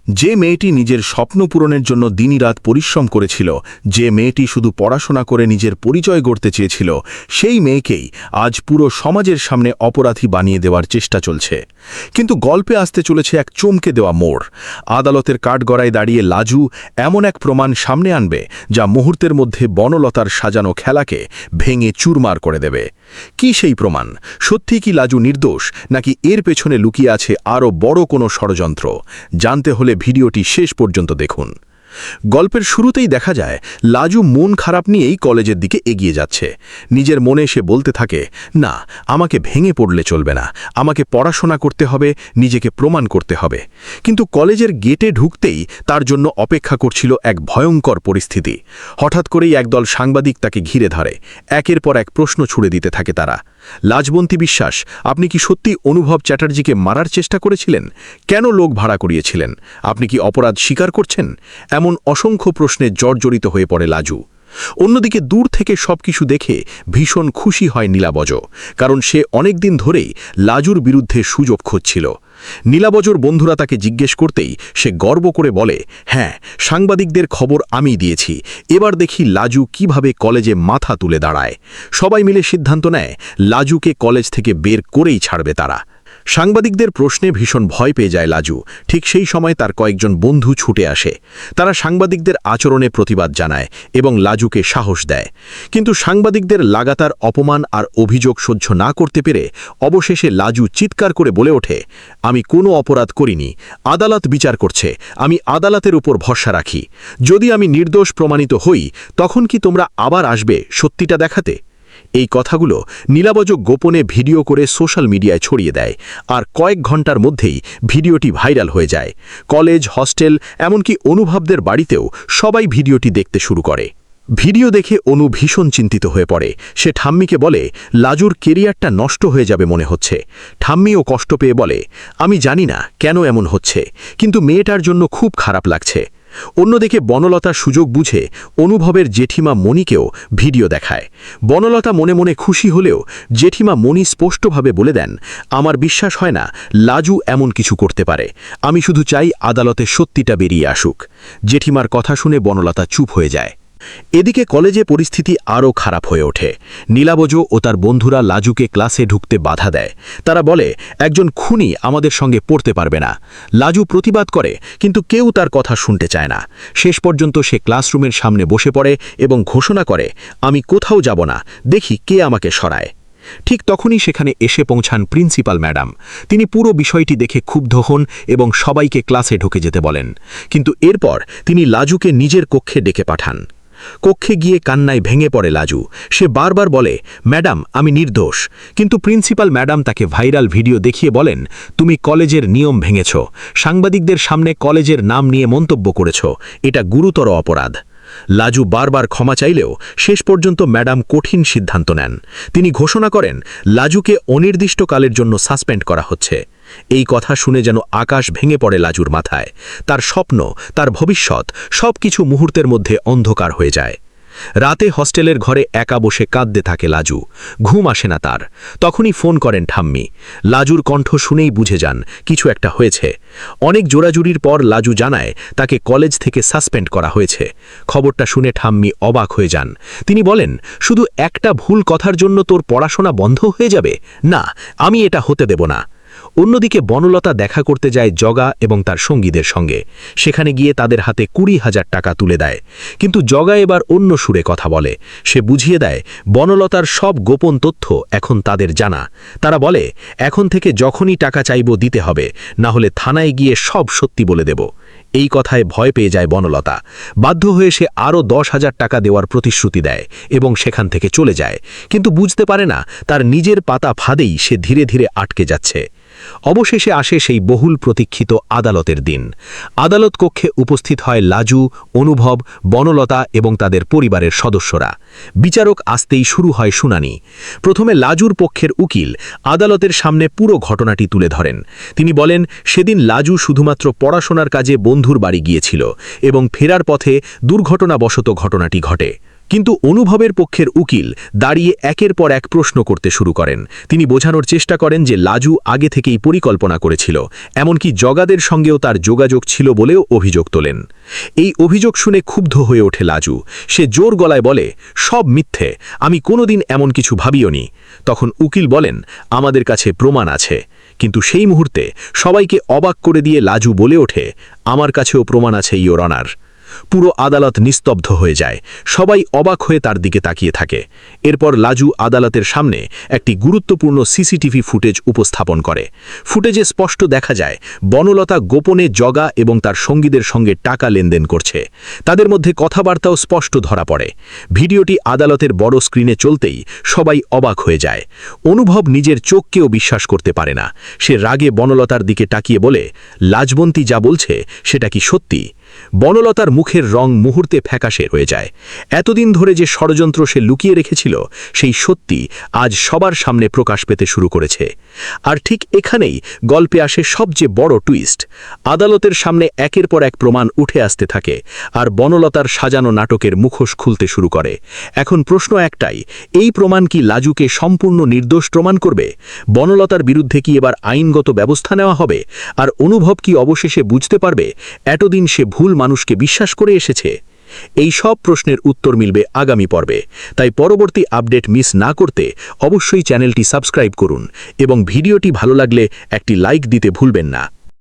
যে মেয়েটি নিজের স্বপ্ন পূরণের জন্য দিনরাত পরিশ্রম করেছিল, যে মেয়েটি শুধু পড়াশোনা করে নিজের পরিচয় গড়তে চেয়েছিল, সেই মেয়েকেই আজ পুরো সমাজের সামনে অপরাধী বানিয়ে দেওয়ার চেষ্টা চলছে। কিন্তু গল্পে আসতে চলেছে এক চমকে দেওয়া মোড়। আদালতের কাঠগড়ায় দাঁড়িয়ে লাজু এমন এক প্রমাণ সামনে আনবে যা মুহূর্তের মধ্যে বনলতার সাজানো খেলাকে ভেঙে চুরমার করে দেবে। কি সেই প্রমাণ? সত্যি কি লাজু নির্দোষ, নাকি এর পেছনে লুকিয়ে আছে আরও বড় কোনো ষড়যন্ত্র? জানতে হলে ভিডিওটি শেষ পর্যন্ত দেখুন। গল্পের শুরুতেই দেখা যায় লাজু মন খারাপ নিয়েই কলেজের দিকে এগিয়ে যাচ্ছে। নিজের মনে সে বলতে থাকে, না, আমাকে ভেঙে পড়লে চলবে না, আমাকে পড়াশোনা করতে হবে, নিজেকে প্রমাণ করতে হবে। কিন্তু কলেজের গেটে ঢুকতেই তার জন্য অপেক্ষা করছিল এক ভয়ঙ্কর পরিস্থিতি। হঠাৎ করেই একদল সাংবাদিক তাকে ঘিরে ধরে। একের পর এক প্রশ্ন ছুড়ে দিতে থাকে তারা। লাজবন্তী বিশ্বাস, আপনি কি সত্যি অনুভব চ্যাটার্জিকে মারার চেষ্টা করেছিলেন? কেন লোক ভাড়া করিয়েছিলেন? আপনি কি অপরাধ স্বীকার করছেন? এমন অসংখ্য প্রশ্নে জর্জরিত হয়ে পড়ে লাজু। অন্যদিকে দূর থেকে সবকিছু দেখে ভীষণ খুশি হয় নীলাবজ, কারণ সে অনেকদিন ধরেই লাজুর বিরুদ্ধে সুযোগ খুঁজছিল। নীলাবজর বন্ধুরা তাকে জিজ্ঞেস করতেই সে গর্ব করে বলে, হ্যাঁ, সাংবাদিকদের খবর আমিই দিয়েছি। এবার দেখি লাজু কিভাবে কলেজে মাথা তুলে দাঁড়ায়। সবাই মিলে সিদ্ধান্ত নেয় লাজুকে কলেজ থেকে বের করেই ছাড়বে তারা। সাংবাদিকদের প্রশ্নে ভীষণ ভয় পেয়ে যায় লাজু। ঠিক সেই সময় তার কয়েকজন বন্ধু ছুটে আসে। তারা সাংবাদিকদের আচরণে প্রতিবাদ জানায় এবং লাজুকে সাহস দেয়। কিন্তু সাংবাদিকদের লাগাতার অপমান আর অভিযোগ সহ্য না করতে পেরে অবশেষে লাজু চিৎকার করে বলে ওঠে, আমি কোনো অপরাধ করিনি, আদালত বিচার করছে, আমি আদালতের উপর ভরসা রাখি। যদি আমি নির্দোষ প্রমাণিত হই, তখন কি তোমরা আবার আসবে সত্যিটা দেখাতে? এই কথাগুলো নীলাবজ গোপনে ভিডিও করে সোশ্যাল মিডিয়ায় ছড়িয়ে দেয়, আর কয়েক ঘন্টার মধ্যেই ভিডিওটি ভাইরাল হয়ে যায়। কলেজ, হস্টেল, এমনকি অনুভবদের বাড়িতেও সবাই ভিডিওটি দেখতে শুরু করে। ভিডিও দেখে অনু ভীষণ চিন্তিত হয়ে পড়ে। সে ঠাম্মিকে বলে, লাজুর কেরিয়ারটা নষ্ট হয়ে যাবে মনে হচ্ছে। ঠাম্মিও কষ্ট পেয়ে বলে, আমি জানি না কেন এমন হচ্ছে, কিন্তু মেয়েটার জন্য খুব খারাপ লাগছে। অন্যদিকে বনলতা সুযোগ বুঝে অনুভবের জেঠিমা মণিকেও ভিডিও দেখায়। বনলতা মনে মনে খুশি হলেও জেঠিমা মণি স্পষ্টভাবে বলে দেন, আমার বিশ্বাস হয় না লাজু এমন কিছু করতে পারে। আমি শুধু চাই আদালতে সত্যিটা বেরিয়ে আসুক। জেঠিমার কথা শুনে বনলতা চুপ হয়ে যায়। এদিকে কলেজে পরিস্থিতি আরও খারাপ হয়ে ওঠে। নীলাবজ ও তার বন্ধুরা লাজুকে ক্লাসে ঢুকতে বাধা দেয়। তারা বলে, একজন খুনি আমাদের সঙ্গে পড়তে পারবে না। লাজু প্রতিবাদ করে, কিন্তু কেউ তার কথা শুনতে চায় না। শেষ পর্যন্ত সে ক্লাসরুমের সামনে বসে পড়ে এবং ঘোষণা করে, আমি কোথাও যাব না, দেখি কে আমাকে সরায়। ঠিক তখনই সেখানে এসে পৌঁছান প্রিন্সিপাল ম্যাডাম। তিনি পুরো বিষয়টি দেখে ক্ষুব্ধ হন এবং সবাইকে ক্লাসে ঢুকে যেতে বলেন। কিন্তু এরপর তিনি লাজুকে নিজের কক্ষে ডেকে পাঠান। কক্ষে গিয়ে কান্নায় ভেঙে পড়ে লাজু। সে বারবার বলে, ম্যাডাম, আমি নির্দোষ। কিন্তু প্রিন্সিপাল ম্যাডাম তাকে ভাইরাল ভিডিও দেখিয়ে বলেন, তুমি কলেজের নিয়ম ভেঙেছ, সাংবাদিকদের সামনে কলেজের নাম নিয়ে মন্তব্য করেছ, এটা গুরুতর অপরাধ। লাজু বারবার ক্ষমা চাইলেও শেষ পর্যন্ত ম্যাডাম কঠিন সিদ্ধান্ত নেন। তিনি ঘোষণা করেন, লাজুকে অনির্দিষ্টকালের জন্য সাসপেন্ড করা হচ্ছে। এই কথা শুনে যেন আকাশ ভেঙে পড়ে লাজুর মাথায়। তার স্বপ্ন, তার ভবিষ্যৎ, সবকিছু মুহূর্তের মধ্যে অন্ধকার হয়ে যায়। রাতে হস্টেলের ঘরে একা বসে কাঁদতে থাকে লাজু। ঘুম আসে না তার। তখনই ফোন করেন ঠাম্মি। লাজুর কণ্ঠ শুনেই বুঝে যান কিছু একটা হয়েছে। অনেক জোরাজুরির পর লাজু জানায় তাকে কলেজ থেকে সাসপেন্ড করা হয়েছে। খবরটা শুনে ঠাম্মি অবাক হয়ে যান। তিনি বলেন, শুধু একটা ভুল কথার জন্য তোর পড়াশোনা বন্ধ হয়ে যাবে? না, আমি এটা হতে দেব না। অন্যদিকে বনলতা দেখা করতে যায় জগা এবং তার সঙ্গীদের সঙ্গে। সেখানে গিয়ে তাদের হাতে 20,000 টাকা তুলে দেয়। কিন্তু জগা এবার অন্য সুরে কথা বলে। সে বুঝিয়ে দেয় বনলতার সব গোপন তথ্য এখন তাদের জানা। তারা বলে, এখন থেকে যখনই টাকা চাইব দিতে হবে, না হলে থানায় গিয়ে সব সত্যি বলে দেব। এই কথায় ভয় পেয়ে যায় বনলতা। বাধ্য হয়ে সে আরও 10,000 টাকা দেওয়ার প্রতিশ্রুতি দেয় এবং সেখান থেকে চলে যায়। কিন্তু বুঝতে পারে না তার নিজের পাতা ফাঁদেই সে ধীরে ধীরে আটকে যাচ্ছে। অবশেষে আসে সেই বহুল প্রতীক্ষিত আদালতের দিন। আদালত কক্ষে উপস্থিত হয় লাজু, অনুভব, বনলতা এবং তাদের পরিবারের সদস্যরা। বিচারক আসতেই শুরু হয় শুনানি। প্রথমে লাজুর পক্ষের উকিল আদালতের সামনে পুরো ঘটনাটি তুলে ধরেন। তিনি বলেন, সেদিন লাজু শুধুমাত্র পড়াশোনার কাজে বন্ধুর বাড়ি গিয়েছিল এবং ফেরার পথে দুর্ঘটনাবশত ঘটনাটি ঘটে। কিন্তু অনুভবের পক্ষের উকিল দাঁড়িয়ে একের পর এক প্রশ্ন করতে শুরু করেন। তিনি বোঝানোর চেষ্টা করেন যে লাজু আগে থেকেই পরিকল্পনা করেছিল, এমনকি জগাদের সঙ্গেও তার যোগাযোগ ছিল বলেও অভিযোগ তোলেন। এই অভিযোগ শুনে ক্ষুব্ধ হয়ে ওঠে লাজু। সে জোর গলায় বলে, সব মিথ্যে, আমি কোনোদিন এমন কিছু ভাবিওনি। তখন উকিল বলেন, আমাদের কাছে প্রমাণ আছে। কিন্তু সেই মুহূর্তে সবাইকে অবাক করে দিয়ে লাজু বলে ওঠে, আমার কাছেও প্রমাণ আছে ইয়োর অনার। পুরো আদালত নিস্তব্ধ হয়ে যায়। সবাই অবাক হয়ে তার দিকে তাকিয়ে থাকে। এরপর লাজু আদালতের সামনে একটি গুরুত্বপূর্ণ সিসিটিভি ফুটেজ উপস্থাপন করে। ফুটেজে স্পষ্ট দেখা যায় বনলতা গোপনে জগা এবং তার সঙ্গীদের সঙ্গে টাকা লেনদেন করছে। তাদের মধ্যে কথাবার্তাও স্পষ্ট ধরা পড়ে। ভিডিওটি আদালতের বড় স্ক্রিনে চলতেই সবাই অবাক হয়ে যায়। অনুভব নিজের চোখকেও বিশ্বাস করতে পারে না। সে রাগে বনলতার দিকে তাকিয়ে বলে, লাজবন্তী যা বলছে সেটা কি সত্যি? বনলতার মুখের রং মুহূর্তে ফ্যাকাশে হয়ে যায়। এতদিন ধরে যে ষড়যন্ত্র সে লুকিয়ে রেখেছিল সেই সত্যি আজ সবার সামনে প্রকাশ পেতে শুরু করেছে। আর ঠিক এখানেই গল্পে আসে সবচেয়ে বড় টুইস্ট। আদালতের সামনে একের পর এক প্রমাণ উঠে আসতে থাকে, আর বনলতার সাজানো নাটকের মুখোশ খুলতে শুরু করে। এখন প্রশ্ন একটাই, এই প্রমাণ কি লাজুকে সম্পূর্ণ নির্দোষ প্রমাণ করবে? বনলতার বিরুদ্ধে কি এবার আইনগত ব্যবস্থা নেওয়া হবে? আর অনুভব কি অবশেষে বুঝতে পারবে এতদিন সে ভুল মানুষকে বিশ্বাস করে এসেছে? এই সব প্রশ্নের উত্তর মিলবে আগামী পর্বে। তাই পরবর্তী আপডেট মিস না করতে অবশ্যই চ্যানেলটি সাবস্ক্রাইব করুন এবং ভিডিওটি ভালো লাগলে একটি লাইক দিতে ভুলবেন না।